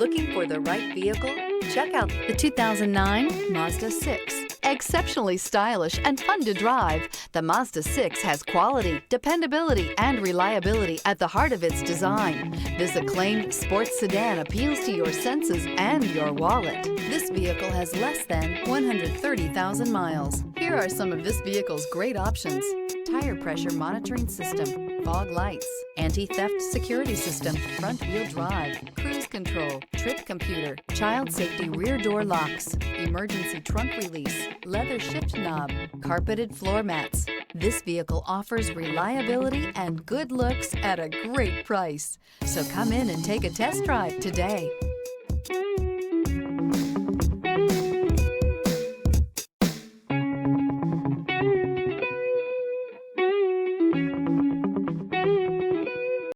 Looking for the right vehicle? Check out the 2009 Mazda 6. Exceptionally stylish and fun to drive, the Mazda 6 has quality, dependability, and reliability at the heart of its design. This acclaimed sports sedan appeals to your senses and your wallet. This vehicle has less than 130,000 miles. Here are some of this vehicle's great options: tire pressure monitoring system, fog lights, anti-theft security system, front-wheel drive, cruise control, trip computer, child safety rear door locks, emergency trunk release, leather shift knob, carpeted floor mats. This vehicle offers reliability and good looks at a great price. So come in and take a test drive today.